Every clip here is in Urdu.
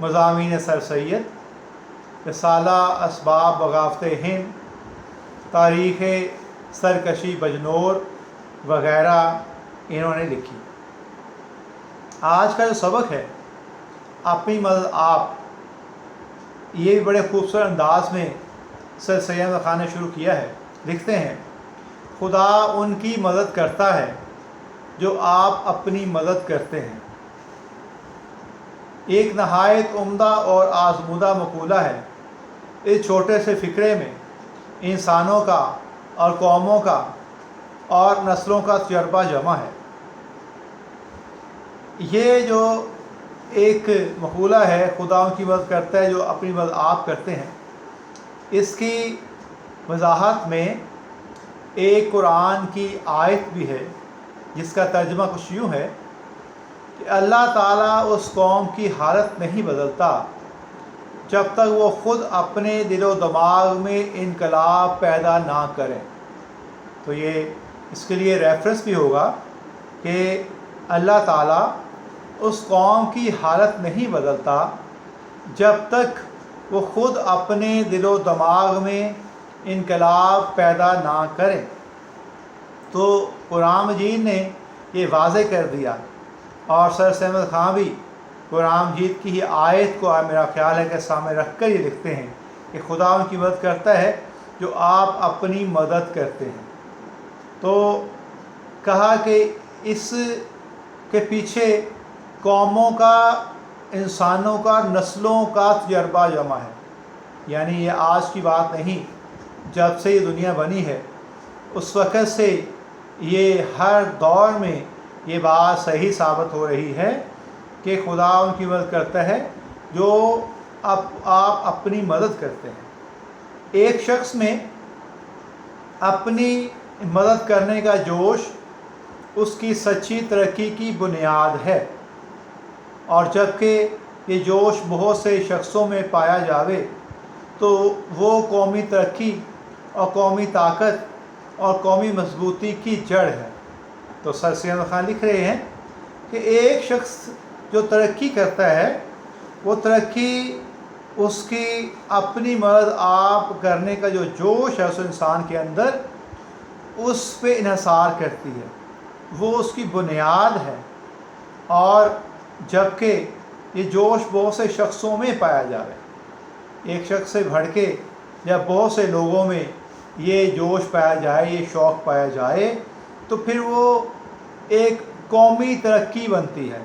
مضامین سر سید، رسالہ اسباب بغاوت ہند، تاریخ سرکشی بجنور وغیرہ انہوں نے لکھی۔ آج کا جو سبق ہے اپنی مدد آپ، یہ بھی بڑے خوبصورت انداز میں سر سید احمد خان نے شروع کیا ہے۔ لکھتے ہیں، خدا ان کی مدد کرتا ہے جو آپ اپنی مدد کرتے ہیں۔ ایک نہایت عمدہ اور آزمودہ مقولہ ہے۔ اس چھوٹے سے فقرے میں انسانوں کا اور قوموں کا اور نسلوں کا تجربہ جمع ہے۔ یہ جو ایک مقولہ ہے، خدا ان کی مدد کرتا ہے جو اپنی مدد آپ کرتے ہیں، اس کی وضاحت میں ایک قرآن کی آیت بھی ہے جس کا ترجمہ کچھ یوں ہے کہ اللہ تعالیٰ اس قوم کی حالت نہیں بدلتا جب تک وہ خود اپنے دل و دماغ میں انقلاب پیدا نہ کریں۔ تو یہ اس کے لیے ریفرنس بھی ہوگا کہ اللہ تعالیٰ اس قوم کی حالت نہیں بدلتا جب تک وہ خود اپنے دل و دماغ میں انقلاب پیدا نہ کریں۔ تو قرآن مجید نے یہ واضح کر دیا، اور سر سید احمد خان بھی قرآن مجید کی ہی آیت کو میرا خیال ہے کہ سامنے رکھ کر یہ لکھتے ہیں کہ خدا ان کی مدد کرتا ہے جو آپ اپنی مدد کرتے ہیں۔ تو کہا کہ اس کے پیچھے قوموں کا، انسانوں کا، نسلوں کا تجربہ جمع ہے، یعنی یہ آج کی بات نہیں، جب سے یہ دنیا بنی ہے اس وقت سے یہ ہر دور میں یہ بات صحیح ثابت ہو رہی ہے کہ خدا ان کی مدد کرتا ہے جو آپ اپنی مدد کرتے ہیں۔ ایک شخص میں اپنی مدد کرنے کا جوش اس کی سچی ترقی کی بنیاد ہے، اور جب کہ یہ جوش بہت سے شخصوں میں پایا جاوے تو وہ قومی ترقی اور قومی طاقت اور قومی مضبوطی کی جڑ ہے۔ تو سر سید احمد خان لکھ رہے ہیں کہ ایک شخص جو ترقی کرتا ہے وہ ترقی اس کی اپنی مدد آپ کرنے کا جو جوش ہے اس انسان کے اندر، اس پہ انحصار کرتی ہے، وہ اس کی بنیاد ہے۔ اور جبکہ یہ جوش بہت سے شخصوں میں پایا جائے، ایک شخص سے بڑھ کے یا بہت سے لوگوں میں یہ جوش پایا جائے، یہ شوق پایا جائے، تو پھر وہ ایک قومی ترقی بنتی ہے۔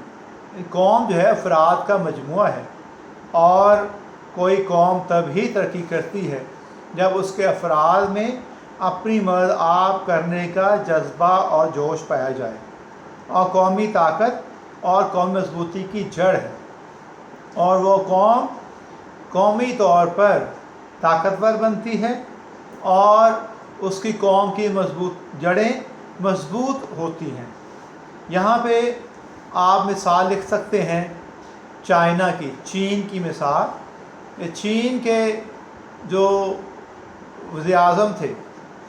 قوم جو ہے افراد کا مجموعہ ہے، اور کوئی قوم تب ہی ترقی کرتی ہے جب اس کے افراد میں اپنی مدد آپ کرنے کا جذبہ اور جوش پایا جائے، اور قومی طاقت اور قومی مضبوطی کی جڑ ہے، اور وہ قوم قومی طور پر طاقتور بنتی ہے اور اس کی قوم کی جڑیں مضبوط ہوتی ہیں۔ یہاں پہ آپ مثال لکھ سکتے ہیں چائنا کی، چین کی مثال۔ چین کے جو وزیر اعظم تھے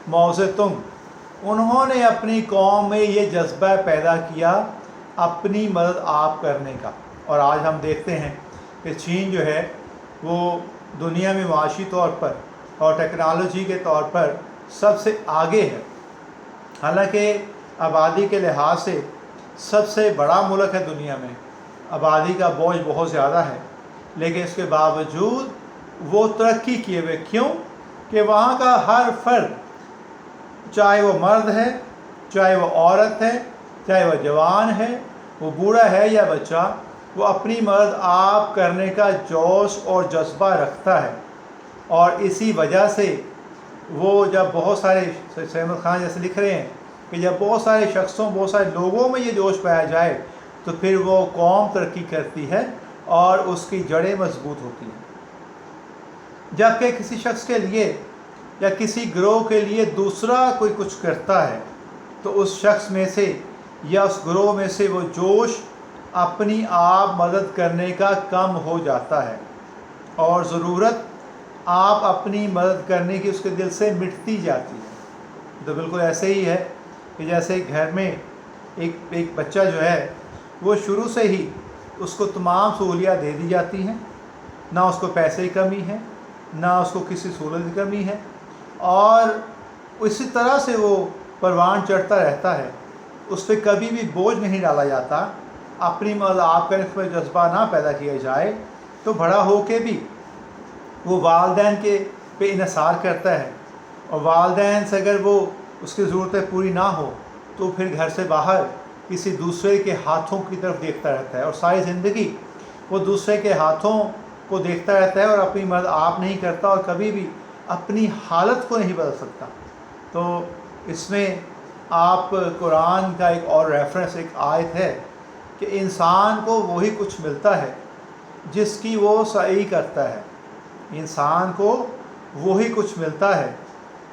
ماؤ زے تونگ، انہوں نے اپنی قوم میں یہ جذبہ پیدا کیا اپنی مدد آپ کرنے کا، اور آج ہم دیکھتے ہیں کہ چین جو ہے وہ دنیا میں معاشی طور پر اور ٹیکنالوجی کے طور پر سب سے آگے ہے۔ حالانکہ آبادی کے لحاظ سے سب سے بڑا ملک ہے دنیا میں، آبادی کا بوجھ بہت زیادہ ہے، لیکن اس کے باوجود وہ ترقی کیے ہوئے۔ کیوں؟ کہ وہاں کا ہر فرد، چاہے وہ مرد ہے، چاہے وہ عورت ہے، چاہے وہ جوان ہے، وہ بوڑھا ہے یا بچہ، وہ اپنی مدد آپ کرنے کا جوش اور جذبہ رکھتا ہے۔ اور اسی وجہ سے وہ جب بہت سارے، سید احمد خان جیسے لکھ رہے ہیں کہ جب بہت سارے شخصوں، بہت سارے لوگوں میں یہ جوش پایا جائے تو پھر وہ قوم ترقی کرتی ہے اور اس کی جڑیں مضبوط ہوتی ہیں۔ جبکہ کسی شخص کے لیے یا کسی گروہ کے لیے دوسرا کوئی کچھ کرتا ہے تو اس شخص میں سے یا اس گروہ میں سے وہ جوش اپنی آپ مدد کرنے کا کم ہو جاتا ہے، اور ضرورت آپ اپنی مدد کرنے کی اس کے دل سے مٹتی جاتی ہے۔ تو بالکل ایسے ہی ہے کہ جیسے گھر میں ایک بچہ جو ہے وہ شروع سے ہی اس کو تمام سہولیات دے دی جاتی ہیں، نہ اس کو پیسے کی کمی ہے، نہ اس کو کسی سہولت کی کمی ہے، اور اسی طرح سے وہ پروان چڑھتا رہتا ہے، اس پہ کبھی بھی بوجھ نہیں ڈالا جاتا، اپنی آپ کا اس پہ جذبہ نہ پیدا کیا جائے، تو بڑا ہو کے بھی وہ والدین کے پہ انحصار کرتا ہے، اور والدین سے اگر وہ اس کی ضرورتیں پوری نہ ہو تو پھر گھر سے باہر کسی دوسرے کے ہاتھوں کی طرف دیکھتا رہتا ہے، اور ساری زندگی وہ دوسرے کے ہاتھوں کو دیکھتا رہتا ہے اور اپنی مرد آپ نہیں کرتا، اور کبھی بھی اپنی حالت کو نہیں بدل سکتا۔ تو اس میں آپ قرآن کا ایک اور ریفرنس، ایک آیت ہے کہ انسان کو وہی کچھ ملتا ہے جس کی وہ سعی کرتا ہے، انسان کو وہی کچھ ملتا ہے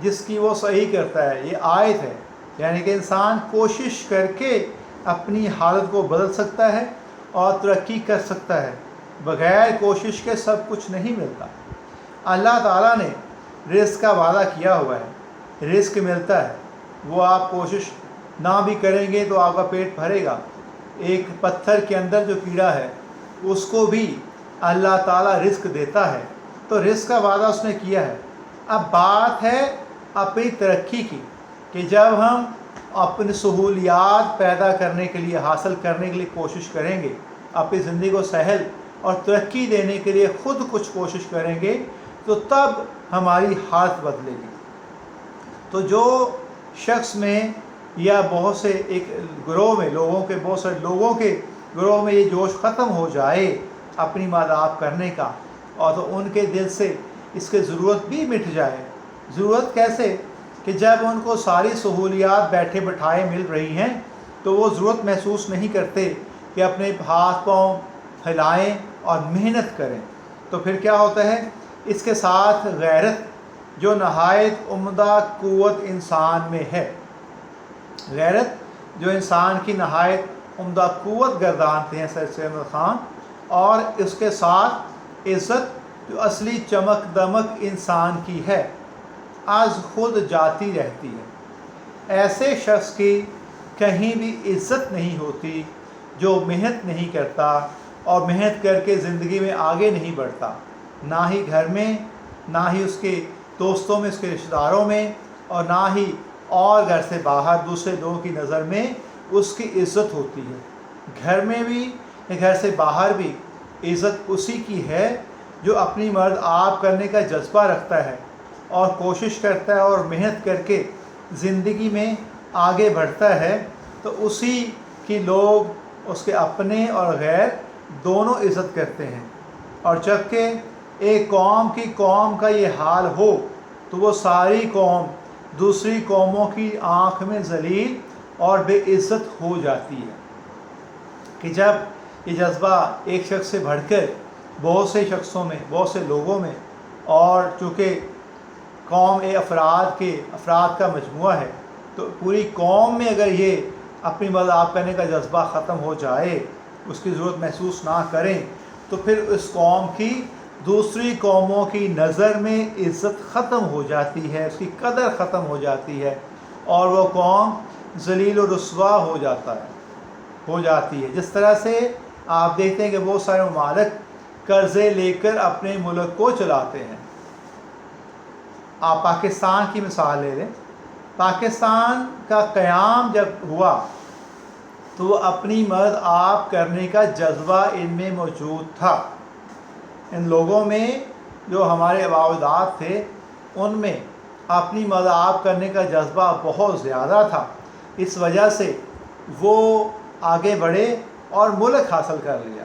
جس کی وہ صحیح کرتا ہے، یہ آیت ہے، یعنی کہ انسان کوشش کر کے اپنی حالت کو بدل سکتا ہے اور ترقی کر سکتا ہے، بغیر کوشش کے سب کچھ نہیں ملتا۔ اللہ تعالیٰ نے رزق کا وعدہ کیا ہوا ہے، رزق ملتا ہے، وہ آپ کوشش نہ بھی کریں گے تو آپ کا پیٹ بھرے گا۔ ایک پتھر کے اندر جو کیڑا ہے اس کو بھی اللہ تعالیٰ رزق دیتا ہے، تو رزق کا وعدہ اس نے کیا ہے۔ اب بات ہے اپنی ترقی کی، کہ جب ہم اپنی سہولیات پیدا کرنے کے لیے، حاصل کرنے کے لیے کوشش کریں گے، اپنی زندگی کو سہل اور ترقی دینے کے لیے خود کچھ کوشش کریں گے، تو تب ہماری حالت بدلے گی۔ تو جو شخص میں یا بہت سے ایک گروہ میں بہت سارے لوگوں کے گروہ میں یہ جوش ختم ہو جائے اپنی مداح کرنے کا، اور تو ان کے دل سے اس کی ضرورت بھی مٹ جائے۔ ضرورت کیسے؟ کہ جب ان کو ساری سہولیات بیٹھے بٹھائے مل رہی ہیں تو وہ ضرورت محسوس نہیں کرتے کہ اپنے ہاتھ پاؤں پھیلائیں اور محنت کریں۔ تو پھر کیا ہوتا ہے؟ اس کے ساتھ غیرت جو نہایت عمدہ قوت انسان میں ہے، غیرت جو انسان کی نہایت عمدہ قوت گردانتے ہیں سید احمد خان، اور اس کے ساتھ عزت جو اصلی چمک دمک انسان کی ہے، از خود جاتی رہتی ہے۔ ایسے شخص کی کہیں بھی عزت نہیں ہوتی جو محنت نہیں کرتا اور محنت کر کے زندگی میں آگے نہیں بڑھتا، نہ ہی گھر میں، نہ ہی اس کے دوستوں میں، اس کے رشتہ داروں میں، اور نہ ہی اور گھر سے باہر دوسرے لوگوں کی نظر میں اس کی عزت ہوتی ہے۔ گھر میں بھی، گھر سے باہر بھی عزت اسی کی ہے جو اپنی مرد آپ کرنے کا جذبہ رکھتا ہے اور کوشش کرتا ہے اور محنت کر کے زندگی میں آگے بڑھتا ہے، تو اسی کی لوگ اس کے اپنے اور غیر دونوں عزت کرتے ہیں۔ اور جبکہ ایک قوم کا یہ حال ہو تو وہ ساری قوم دوسری قوموں کی آنکھ میں ذلیل اور بے عزت ہو جاتی ہے۔ کہ جب یہ جذبہ ایک شخص سے بڑھ کر بہت سے شخصوں میں، بہت سے لوگوں میں، اور چونکہ قوم افراد کا مجموعہ ہے، تو پوری قوم میں اگر یہ اپنی مداح کرنے کا جذبہ ختم ہو جائے، اس کی ضرورت محسوس نہ کریں، تو پھر اس قوم کی دوسری قوموں کی نظر میں عزت ختم ہو جاتی ہے، اس کی قدر ختم ہو جاتی ہے، اور وہ قوم ذلیل و رسوا ہو جاتی ہے۔ جس طرح سے آپ دیکھتے ہیں کہ بہت سارے ممالک قرضے لے کر اپنے ملک کو چلاتے ہیں۔ آپ پاکستان کی مثال لے لیں، پاکستان کا قیام جب ہوا تو وہ اپنی مرد آپ کرنے کا جذبہ ان میں موجود تھا، ان لوگوں میں جو ہمارے آباء و اجداد تھے ان میں اپنی مرد آپ کرنے کا جذبہ بہت زیادہ تھا۔ اس وجہ سے وہ آگے بڑھے اور ملک حاصل کر لیا۔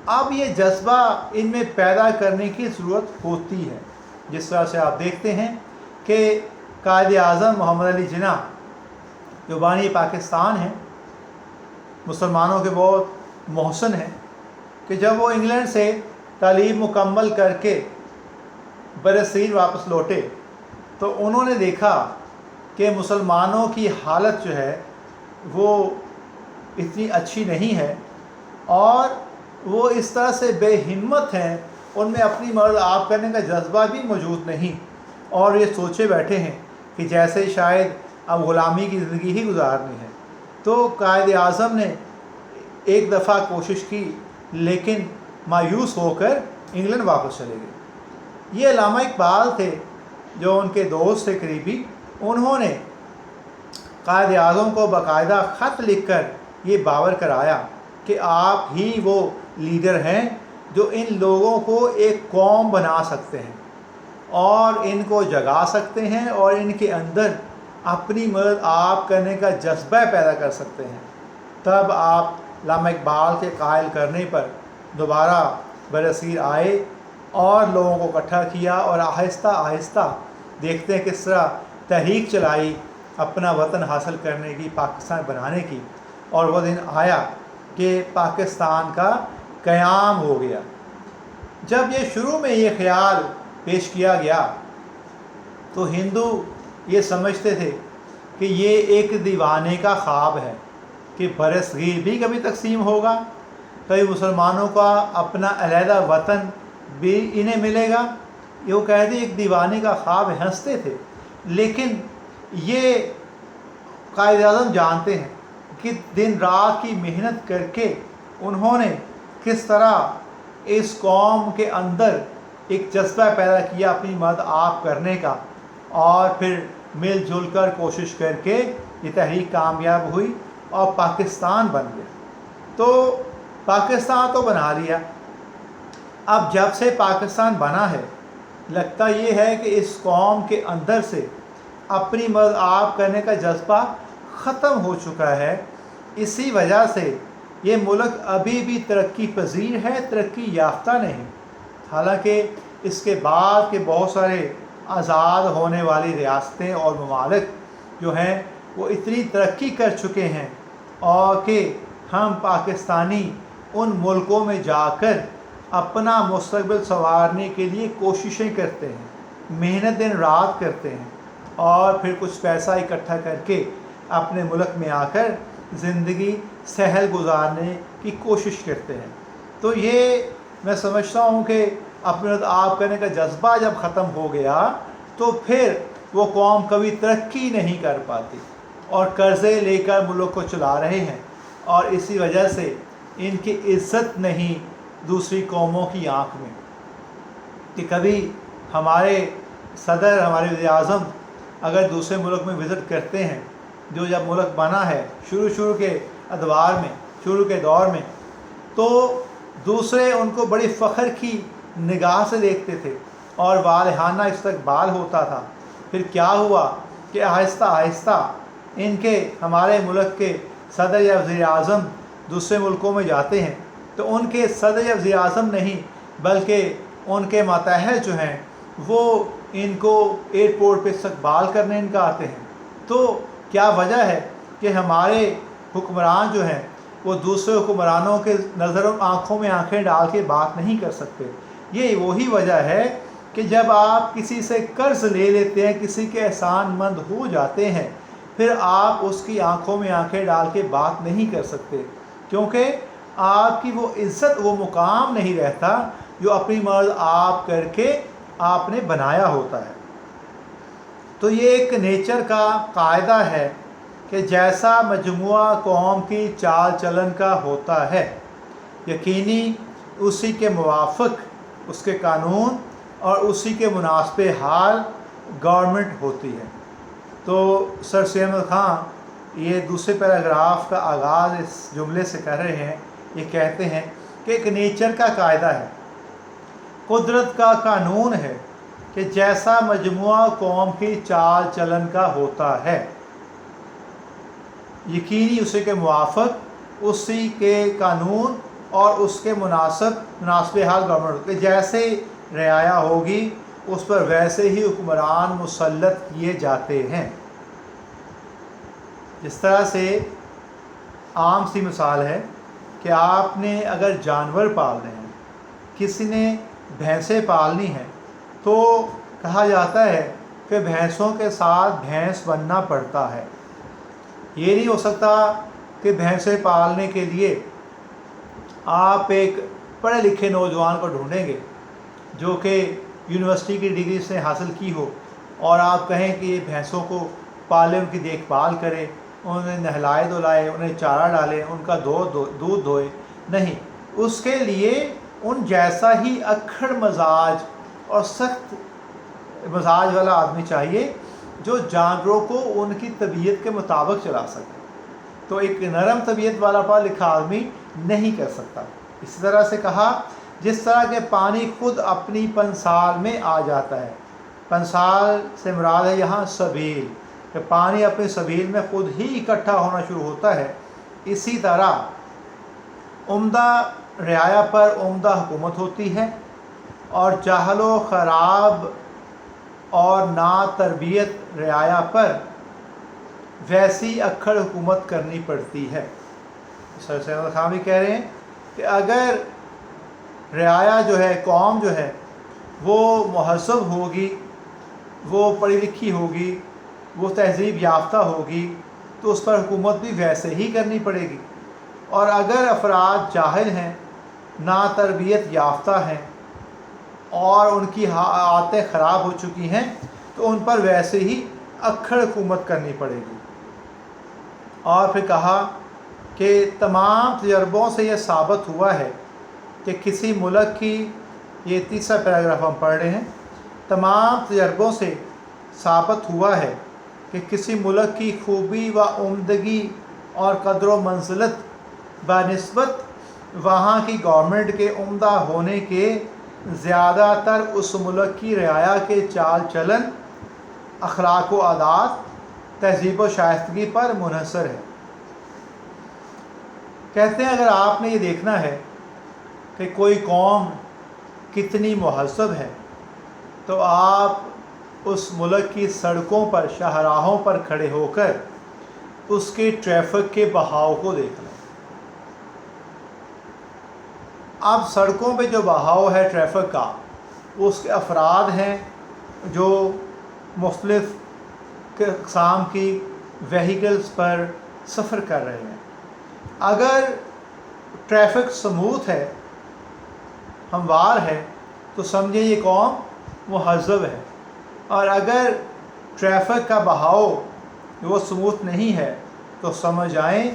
اب یہ جذبہ ان میں پیدا کرنے کی ضرورت ہوتی ہے۔ جس طرح سے آپ دیکھتے ہیں کہ قائد اعظم محمد علی جناح جو بانی پاکستان ہیں، مسلمانوں کے بہت محسن ہیں، کہ جب وہ انگلینڈ سے تعلیم مکمل کر کے برصغیر واپس لوٹے تو انہوں نے دیکھا کہ مسلمانوں کی حالت جو ہے وہ اتنی اچھی نہیں ہے، اور وہ اس طرح سے بے ہمت ہیں، ان میں اپنی مرد آپ کرنے کا جذبہ بھی موجود نہیں، اور یہ سوچے بیٹھے ہیں کہ جیسے شاید اب غلامی کی زندگی ہی گزارنی ہے۔ تو قائد اعظم نے ایک دفعہ کوشش کی، لیکن مایوس ہو کر انگلینڈ واپس چلے گئے۔ یہ علامہ اقبال تھے جو ان کے دوست تھے قریبی، انہوں نے قائد اعظم کو باقاعدہ خط لکھ کر یہ باور کرایا کہ آپ ہی وہ لیڈر ہیں جو ان لوگوں کو ایک قوم بنا سکتے ہیں اور ان کو جگا سکتے ہیں اور ان کے اندر اپنی مدد آپ کرنے کا جذبہ پیدا کر سکتے ہیں۔ تب آپ علامہ اقبال کے قائل کرنے پر دوبارہ برصغیر آئے اور لوگوں کو اکٹھا کیا اور آہستہ آہستہ دیکھتے ہیں کس طرح تحریک چلائی اپنا وطن حاصل کرنے کی، پاکستان بنانے کی، اور وہ دن آیا کہ پاکستان کا قیام ہو گیا۔ جب یہ شروع میں یہ خیال پیش کیا گیا تو ہندو یہ سمجھتے تھے کہ یہ ایک دیوانے کا خواب ہے کہ برصغیر بھی کبھی تقسیم ہوگا، کبھی مسلمانوں کا اپنا علیحدہ وطن بھی انہیں ملے گا۔ یہ وہ کہتے ایک دیوانے کا خواب ہے، ہنستے تھے۔ لیکن یہ قائد اعظم جانتے ہیں کہ دن رات کی محنت کر کے انہوں نے کس طرح اس قوم کے اندر ایک جذبہ پیدا کیا اپنی مدد آپ کرنے کا، اور پھر مل جل کر کوشش کر کے یہ تحریک کامیاب ہوئی اور پاکستان بن گیا۔ تو پاکستان تو بنا لیا، اب جب سے پاکستان بنا ہے لگتا یہ ہے کہ اس قوم کے اندر سے اپنی مدد آپ کرنے کا جذبہ ختم ہو چکا ہے۔ اسی وجہ سے یہ ملک ابھی بھی ترقی پذیر ہے، ترقی یافتہ نہیں، حالانکہ اس کے بعد کے بہت سارے آزاد ہونے والی ریاستیں اور ممالک جو ہیں وہ اتنی ترقی کر چکے ہیں اور کہ ہم پاکستانی ان ملکوں میں جا کر اپنا مستقبل سنوارنے کے لیے کوششیں کرتے ہیں، محنت دن رات کرتے ہیں، اور پھر کچھ پیسہ اکٹھا کر کے اپنے ملک میں آ کر زندگی سہل گزارنے کی کوشش کرتے ہیں۔ تو یہ میں سمجھتا ہوں کہ اپنے آپ کرنے کا جذبہ جب ختم ہو گیا تو پھر وہ قوم کبھی ترقی نہیں کر پاتی اور قرضے لے کر ملک کو چلا رہے ہیں، اور اسی وجہ سے ان کی عزت نہیں دوسری قوموں کی آنکھ میں، کہ کبھی ہمارے صدر، ہمارے وزیر اعظم اگر دوسرے ملک میں وزٹ کرتے ہیں، جو جب ملک بنا ہے شروع کے ادوار میں، شروع کے دور میں، تو دوسرے ان کو بڑی فخر کی نگاہ سے دیکھتے تھے اور والہانہ استقبال ہوتا تھا۔ پھر کیا ہوا کہ آہستہ آہستہ ان کے ہمارے ملک کے صدر یا وزیر اعظم دوسرے ملکوں میں جاتے ہیں تو ان کے صدر یا وزیر اعظم نہیں بلکہ ان کے ماتحت جو ہیں وہ ان کو ایئرپورٹ پہ استقبال کرنے ان کا آتے ہیں۔ تو کیا وجہ ہے کہ ہمارے حکمران جو ہیں وہ دوسرے حکمرانوں کے نظروں آنکھوں میں آنکھیں ڈال کے بات نہیں کر سکتے؟ یہ وہی وجہ ہے کہ جب آپ کسی سے قرض لے لیتے ہیں، کسی کے احسان مند ہو جاتے ہیں، پھر آپ اس کی آنکھوں میں آنکھیں ڈال کے بات نہیں کر سکتے، کیونکہ آپ کی وہ عزت، وہ مقام نہیں رہتا جو اپنی مدد آپ کر کے آپ نے بنایا ہوتا ہے۔ تو یہ ایک نیچر کا قاعدہ ہے کہ جیسا مجموعہ قوم کی چال چلن کا ہوتا ہے، یقینی اسی کے موافق اس کے قانون اور اسی کے مناسب حال گورنمنٹ ہوتی ہے۔ تو سر سید احمد خان یہ دوسرے پیراگراف کا آغاز اس جملے سے کر رہے ہیں، یہ کہتے ہیں کہ ایک نیچر کا قاعدہ ہے، قدرت کا قانون ہے کہ جیسا مجموعہ قوم کی چال چلن کا ہوتا ہے، یقینی اسی کے موافق اسی کے قانون اور اس کے مناسب حال گورنمنٹ، کہ جیسے رعایا ہوگی اس پر ویسے ہی حکمران مسلط کیے جاتے ہیں۔ جس طرح سے عام سی مثال ہے کہ آپ نے اگر جانور پالنے ہیں، کسی نے بھینسیں پالنی ہیں، تو کہا جاتا ہے کہ بھینسوں کے ساتھ بھینس بننا پڑتا ہے۔ یہ نہیں ہو سکتا کہ بھینسیں پالنے کے لیے آپ ایک پڑھے لکھے نوجوان کو ڈھونڈیں گے جو کہ یونیورسٹی کی ڈگری اس نے حاصل کی ہو، اور آپ کہیں کہ یہ بھینسوں کو پالے، ان کی دیکھ بھال کرے، انہیں نہلائے دھلائے، انہیں چارہ ڈالے، ان کا دودھ دھوئے۔ نہیں، اس کے لیے ان جیسا ہی اکھڑ مزاج اور سخت مزاج والا آدمی چاہیے جو جانوروں کو ان کی طبیعت کے مطابق چلا سکے. تو ایک نرم طبیعت والا پڑھا لکھا آدمی نہیں کر سکتا. اسی طرح سے کہا جس طرح کہ پانی خود اپنی پنسال میں آ جاتا ہے. پنسال سے مراد ہے یہاں سبیل، کہ پانی اپنے سبیل میں خود ہی اکٹھا ہونا شروع ہوتا ہے. اسی طرح عمدہ رعایا پر عمدہ حکومت ہوتی ہے، اور جاہل و خراب اور نا تربیت رعایا پر ویسی اکھڑ حکومت کرنی پڑتی ہے. سر سید خان بھی کہہ رہے ہیں کہ اگر رعایا جو ہے، قوم جو ہے وہ مہذب ہوگی، وہ پڑھی لکھی ہوگی، وہ تہذیب یافتہ ہوگی، تو اس پر حکومت بھی ویسے ہی کرنی پڑے گی. اور اگر افراد جاہل ہیں، نا تربیت یافتہ ہیں اور ان کی عادتیں خراب ہو چکی ہیں، تو ان پر ویسے ہی اکھڑ حکومت کرنی پڑے گی. اور پھر کہا کہ تمام تجربوں سے یہ ثابت ہوا ہے کہ کسی ملک کی، یہ تیسرا پیراگراف ہم پڑھ رہے ہیں، تمام تجربوں سے ثابت ہوا ہے کہ کسی ملک کی خوبی و عمدگی اور قدر و منزلت بنسبت وہاں کی گورنمنٹ کے عمدہ ہونے کے زیادہ تر اس ملک کی رعایا کے چال چلن، اخلاق و عادات، تہذیب و شائستگی پر منحصر ہے. کہتے ہیں اگر آپ نے یہ دیکھنا ہے کہ کوئی قوم کتنی مہذب ہے، تو آپ اس ملک کی سڑکوں پر، شاہراہوں پر کھڑے ہو کر اس کے ٹریفک کے بہاؤ کو دیکھ لیں. اب سڑکوں پہ جو بہاؤ ہے ٹریفک کا، اس کے افراد ہیں جو مختلف اقسام کی وہیکلز پر سفر کر رہے ہیں. اگر ٹریفک سموتھ ہے، ہموار ہے، تو سمجھیں یہ قوم مہذب ہے. اور اگر ٹریفک کا بہاؤ وہ سموتھ نہیں ہے، تو سمجھ آئیں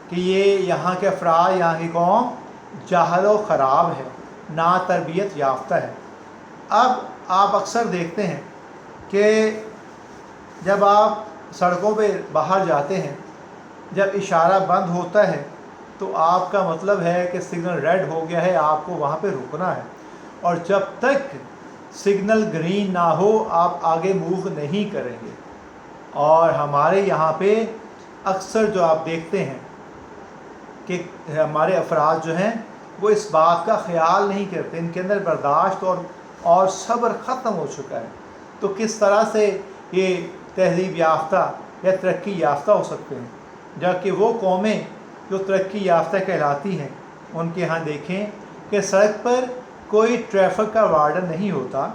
کہ یہ یہاں کے افراد، یہاں کی قوم جاہل و خراب ہے، نا تربیت یافتہ ہے. اب آپ اکثر دیکھتے ہیں کہ جب آپ سڑکوں پہ باہر جاتے ہیں، جب اشارہ بند ہوتا ہے تو آپ کا مطلب ہے کہ سگنل ریڈ ہو گیا ہے، آپ کو وہاں پہ رکنا ہے. اور جب تک سگنل گرین نہ ہو آپ آگے موو نہیں کریں گے. اور ہمارے یہاں پہ اکثر جو آپ دیکھتے ہیں کہ ہمارے افراد جو ہیں وہ اس بات کا خیال نہیں کرتے، ان کے اندر برداشت اور صبر ختم ہو چکا ہے. تو کس طرح سے یہ تہذیب یافتہ یا ترقی یافتہ ہو سکتے ہیں؟ جبکہ وہ قومیں جو ترقی یافتہ کہلاتی ہیں، ان کے ہاں دیکھیں کہ سڑک پر کوئی ٹریفک کا وارڈن نہیں ہوتا،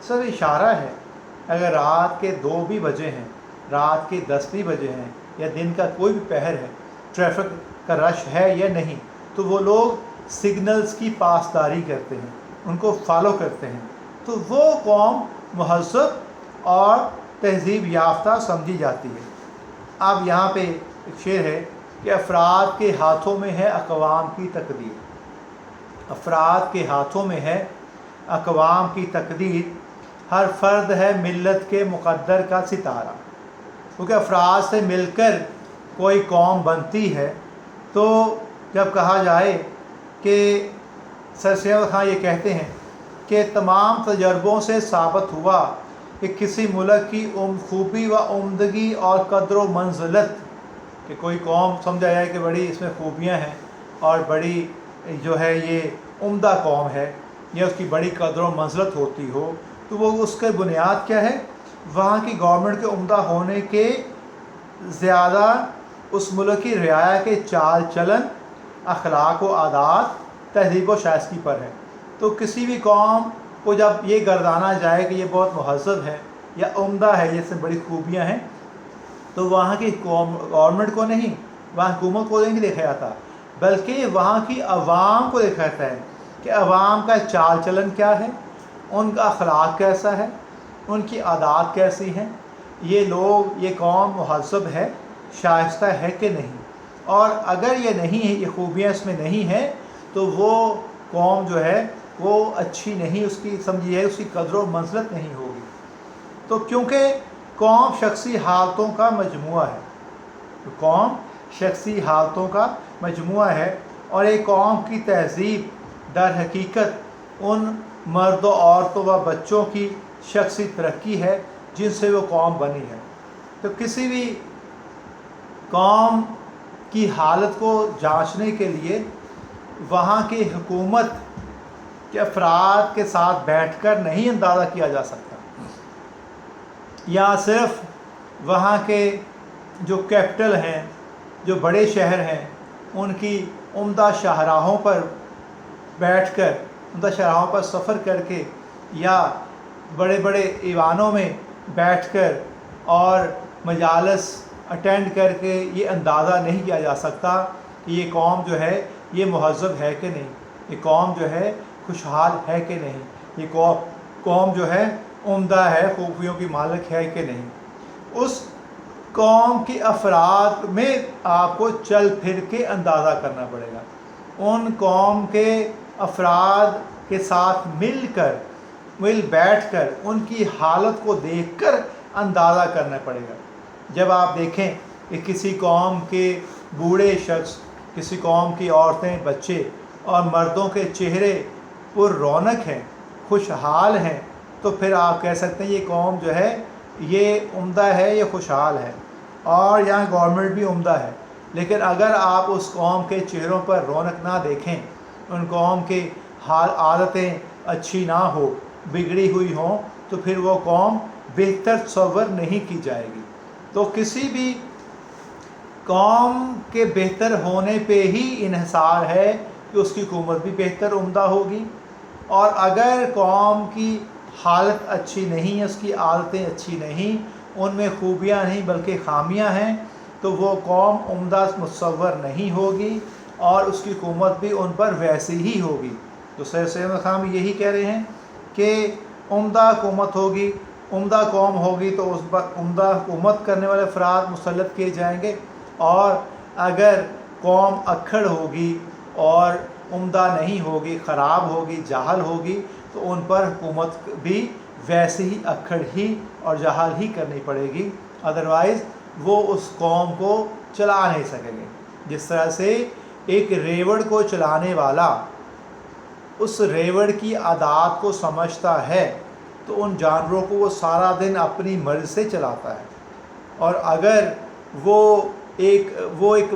صرف اشارہ ہے. اگر رات کے 2 بھی بجے ہیں، رات کے 10 بھی بجے ہیں، یا دن کا کوئی بھی پہر ہے، ٹریفک کا رش ہے یا نہیں، تو وہ لوگ سگنلز کی پاسداری کرتے ہیں، ان کو فالو کرتے ہیں. تو وہ قوم مہذب اور تہذیب یافتہ سمجھی جاتی ہے. اب یہاں پہ ایک شعر ہے کہ افراد کے ہاتھوں میں ہے اقوام کی تقدیر. افراد کے ہاتھوں میں ہے اقوام کی تقدیر، ہر فرد ہے ملت کے مقدر کا ستارہ. کیونکہ افراد سے مل کر کوئی قوم بنتی ہے. تو جب کہا جائے کہ سر سید خان یہ کہتے ہیں کہ تمام تجربوں سے ثابت ہوا کہ کسی ملک کی خوبی و عمدگی اور قدر و منزلت، کہ کوئی قوم سمجھا جائے کہ بڑی اس میں خوبیاں ہیں اور بڑی جو ہے یہ عمدہ قوم ہے، یا اس کی بڑی قدر و منزلت ہوتی ہو، تو وہ اس کے بنیاد کیا ہے؟ وہاں کی گورنمنٹ کے عمدہ ہونے کے زیادہ اس ملک کی رعایا کے چال چلن، اخلاق و عادات، تہذیب و شائستگی پر ہے. تو کسی بھی قوم کو جب یہ گردانا جائے کہ یہ بہت مہذب ہے یا عمدہ ہے، اس میں بڑی خوبیاں ہیں، تو وہاں کی گورنمنٹ کو نہیں، وہاں حکومت کو نہیں دیکھا جاتا، بلکہ وہاں کی عوام کو دیکھا جاتا ہے کہ عوام کا چال چلن کیا ہے، ان کا اخلاق کیسا ہے، ان کی عادات کیسی ہیں، یہ لوگ، یہ قوم مہذب ہے، شائستہ ہے کہ نہیں. اور اگر یہ نہیں ہے، یہ خوبیاں اس میں نہیں ہیں، تو وہ قوم جو ہے وہ اچھی نہیں، اس کی سمجھیے اس کی قدر و منزلت نہیں ہوگی۔ تو کیونکہ قوم شخصی حالتوں کا مجموعہ ہے، قوم شخصی حالتوں کا مجموعہ ہے، اور ایک قوم کی تہذیب در حقیقت ان مرد و عورتوں و بچوں کی شخصی ترقی ہے جن سے وہ قوم بنی ہے۔ تو کسی بھی قوم کی حالت کو جانچنے کے لیے وہاں کی حکومت کے افراد کے ساتھ بیٹھ کر نہیں اندازہ کیا جا سکتا، یا صرف وہاں کے جو کیپٹل ہیں، جو بڑے شہر ہیں، ان کی عمدہ شاہراہوں پر بیٹھ کر، عمدہ شاہراہوں پر سفر کر کے، یا بڑے بڑے ایوانوں میں بیٹھ کر اور مجالس اٹینڈ کر کے یہ اندازہ نہیں کیا جا سکتا کہ یہ قوم جو ہے یہ مہذب ہے کہ نہیں، یہ قوم جو ہے خوشحال ہے کہ نہیں، یہ قوم جو ہے عمدہ ہے، خوبیوں کی مالک ہے کہ نہیں۔ اس قوم کی افراد میں آپ کو چل پھر کے اندازہ کرنا پڑے گا، ان قوم کے افراد کے ساتھ مل بیٹھ کر ان کی حالت کو دیکھ کر اندازہ کرنا پڑے گا۔ جب آپ دیکھیں کہ کسی قوم کے بوڑھے شخص، کسی قوم کی عورتیں، بچے اور مردوں کے چہرے پر رونق ہیں، خوشحال ہیں، تو پھر آپ کہہ سکتے ہیں یہ قوم جو ہے یہ عمدہ ہے، یہ خوشحال ہے، اور یہاں گورنمنٹ بھی عمدہ ہے۔ لیکن اگر آپ اس قوم کے چہروں پر رونق نہ دیکھیں، ان قوم کے عادتیں اچھی نہ ہو، بگڑی ہوئی ہوں، تو پھر وہ قوم بہتر تصور نہیں کی جائے گی۔ تو کسی بھی قوم کے بہتر ہونے پہ ہی انحصار ہے کہ اس کی حکومت بھی بہتر، عمدہ ہوگی، اور اگر قوم کی حالت اچھی نہیں ہے، اس کی عادتیں اچھی نہیں، ان میں خوبیاں نہیں بلکہ خامیاں ہیں، تو وہ قوم عمدہ متصور نہیں ہوگی، اور اس کی حکومت بھی ان پر ویسی ہی ہوگی۔ تو سید احمد خان بھی یہی کہہ رہے ہیں کہ عمدہ حکومت ہوگی، عمدہ قوم ہوگی تو اس پر عمدہ حکومت کرنے والے افراد مسلط کیے جائیں گے، اور اگر قوم اکھڑ ہوگی اور عمدہ نہیں ہوگی، خراب ہوگی، جاہل ہوگی، تو ان پر حکومت بھی ویسے ہی اکھڑ ہی اور جاہل ہی کرنی پڑے گی، ادروائز وہ اس قوم کو چلا نہیں سکیں گے۔ جس طرح سے ایک ریوڑ کو چلانے والا اس ریوڑ کی عادات کو سمجھتا ہے، تو ان جانوروں کو وہ سارا دن اپنی مرضی سے چلاتا ہے، اور اگر وہ ایک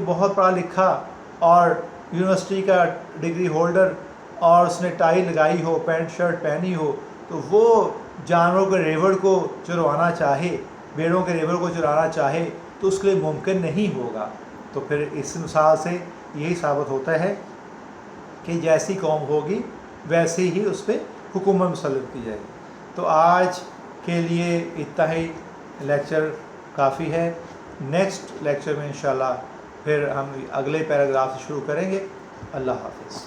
بہت پڑھا لکھا اور یونیورسٹی کا ڈگری ہولڈر اور اس نے ٹائی لگائی ہو، پینٹ شرٹ پہنی ہو، تو وہ جانوروں کے ریوڑ کو چروانا چاہے، بیڑوں کے ریوڑ کو چرانا چاہے، تو اس کے لیے ممکن نہیں ہوگا۔ تو پھر اس مثال سے یہی ثابت ہوتا ہے کہ جیسی قوم ہوگی ویسے ہی اس پہ حکومت مسلط کی جائے گی۔ تو آج کے لیے اتنا ہی لیکچر کافی ہے۔ نیکسٹ لیکچر میں انشاءاللہ پھر ہم اگلے پیراگراف سے شروع کریں گے۔ اللہ حافظ۔